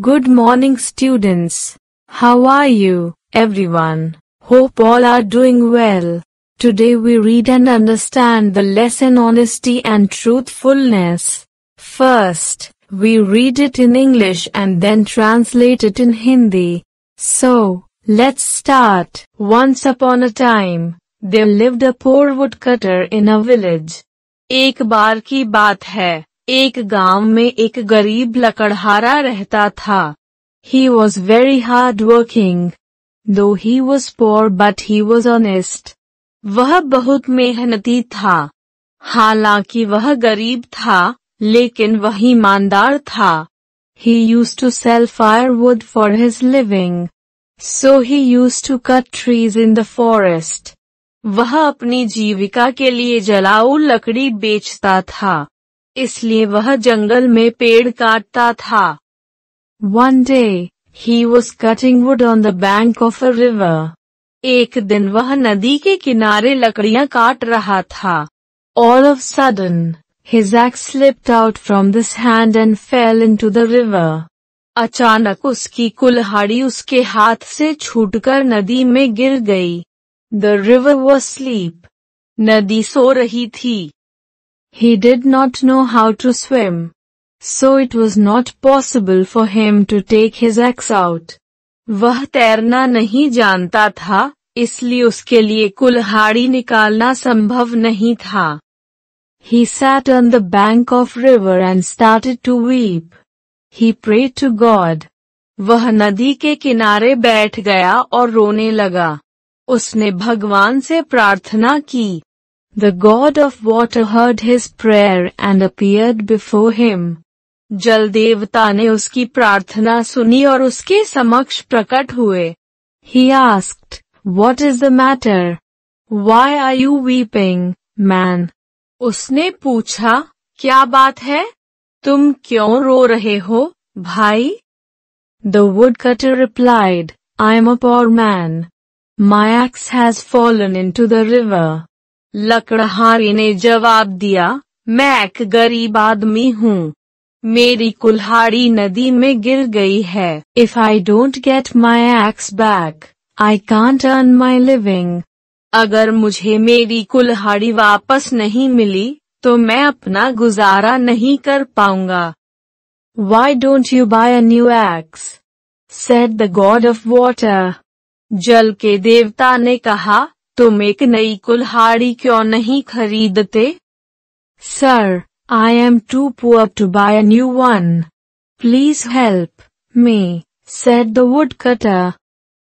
Good morning, students. How are you, everyone? Hope all are doing well. Today we read and understand the lesson Honesty and Truthfulness. First, we read it in English and then translate it in Hindi. So, let's start. Once upon a time, there lived a poor woodcutter in a village. एक बार की बात है, एक गांव में एक गरीब लकड़हारा रहता था. He was very hard working. Though he was poor but he was honest. वह बहुत मेहनती था. हालांकि वह गरीब था, लेकिन वह ईमानदार था. He used to sell firewood for his living. So he used to cut trees in the forest. वह अपनी जीविका के लिए जलाऊ लकड़ी बेचता था. इसलिए वह जंगल में पेड़ काटता था. One day, he was cutting wood on the bank of a river. एक दिन वह नदी के किनारे लकड़ियां काट रहा था. All of a sudden, his axe slipped out from his hand and fell into the river. अचानक उसकी कुल्हाड़ी उसके हाथ से छूटकर नदी में गिर गई. The river was asleep. नदी सो रही थी. He did not know how to swim. So it was not possible for him to take his axe out. वह तैरना नहीं जानता था, इसलिए उसके लिए कुल्हाड़ी निकालना संभव नहीं था. He sat on the bank of river and started to weep. He prayed to God. वह नदी के किनारे बैठ गया और रोने लगा. उसने भगवान से प्रार्थना की. The God of water heard his prayer and appeared before him. जल देवता ने उसकी प्रार्थना सुनी और उसके समक्ष प्रकट हुए. He asked, "What is the matter? Why are you weeping, man?" उसने पूछा, क्या बात है? तुम क्यों रो रहे हो, भाई? The woodcutter replied, "I am a poor man. My axe has fallen into the river." लकड़हारे ने जवाब दिया, मैं एक गरीब आदमी हूँ. मेरी कुल्हाड़ी नदी में गिर गई है. If I don't get my axe back, I can't earn my living. अगर मुझे मेरी कुल्हाड़ी वापस नहीं मिली, तो मैं अपना गुजारा नहीं कर पाऊंगा. Why don't you buy a new axe? said the God of water. जल के देवता ने कहा, तुम एक नई कुल्हाड़ी क्यों नहीं खरीदते? Sir, I am too poor to buy a new one. Please help me, said the woodcutter.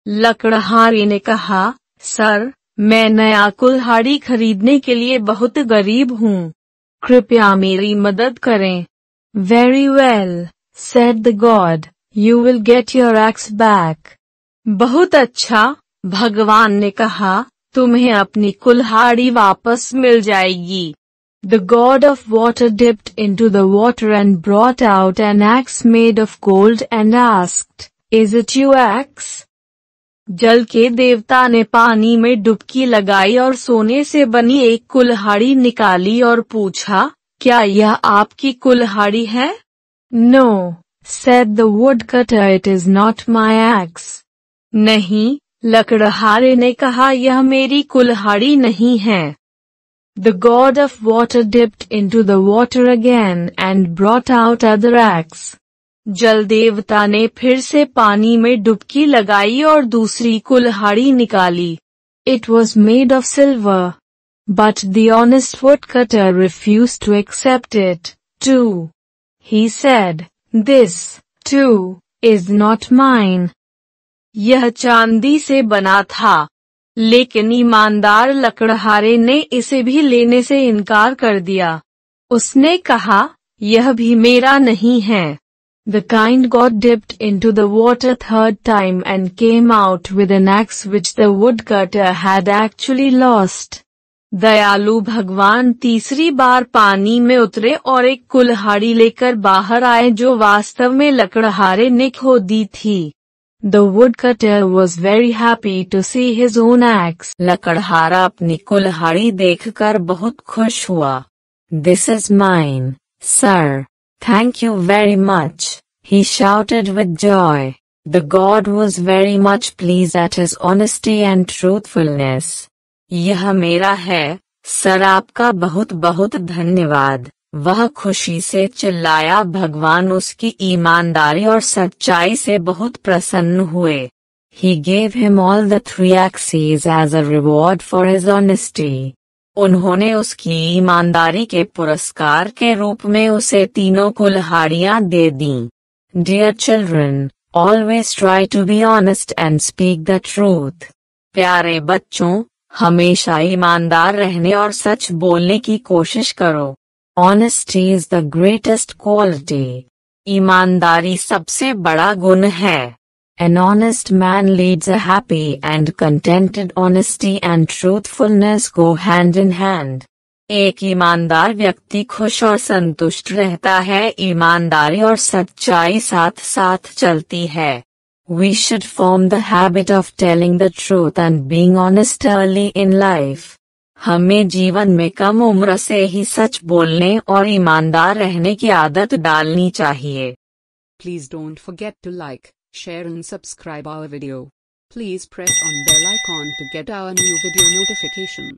लकड़हारे ने कहा, सर, मैं नया कुल्हाड़ी खरीदने के लिए बहुत गरीब हूँ. कृपया मेरी मदद करें. Very well, said the God. You will get your axe back. बहुत अच्छा, भगवान ने कहा, तुम्हें अपनी कुल्हाड़ी वापस मिल जाएगी. The God of water dipped into the water and brought out an axe made of gold and asked, "Is it your axe?" जल के देवता ने पानी में डुबकी लगाई और सोने से बनी एक कुल्हाड़ी निकाली और पूछा, क्या यह आपकी कुल्हाड़ी है? No, said the woodcutter, it is not my axe. नहीं, लकड़हारे ने कहा, यह मेरी कुल्हाड़ी नहीं है. The God of water dipped into the water again and brought out other axe. जल देवता ने फिर से पानी में डुबकी लगाई और दूसरी कुल्हाड़ी निकाली. It was made of silver. But the honest woodcutter refused to accept it, too. He said, "This, too, is not mine." यह चांदी से बना था, लेकिन ईमानदार लकड़हारे ने इसे भी लेने से इनकार कर दिया. उसने कहा, यह भी मेरा नहीं है. The kind God dipped into the water third time and came out with an axe which the woodcutter had actually lost. दयालु भगवान तीसरी बार पानी में उतरे और एक कुल्हाड़ी लेकर बाहर आए जो वास्तव में लकड़हारे ने खो दी थी. The woodcutter was very happy to see his own axe. लकड़हारा अपनी कुल्हाड़ी देखकर बहुत खुश हुआ. This is mine, sir. Thank you very much, He shouted with joy. The god was very much pleased at his honesty and truthfulness. यह मेरा है, sir आपका बहुत बहुत धन्यवाद। वह खुशी से चिल्लाया। भगवान उसकी ईमानदारी और सच्चाई से बहुत प्रसन्न हुए। He gave him all the 3 axes as a reward for his honesty. उन्होंने उसकी ईमानदारी के पुरस्कार के रूप में उसे 3 कुल्हाड़ियां दे दीं। Dear children, always try to be honest and speak the truth. प्यारे बच्चों, हमेशा ईमानदार रहने और सच बोलने की कोशिश करो। Honesty is the greatest quality. ईमानदारी सबसे बड़ा गुण है। An honest man leads a happy and contented. Honesty and truthfulness go hand in hand. एक ईमानदार व्यक्ति खुश और संतुष्ट रहता है। ईमानदारी और सच्चाई साथ साथ चलती है। We should form the habit of telling the truth and being honest early in life. हमें जीवन में कम उम्र से ही सच बोलने और ईमानदार रहने की आदत डालनी चाहिए। Please don't forget to like, share and subscribe our video. Please press on bell icon to get our new video notification.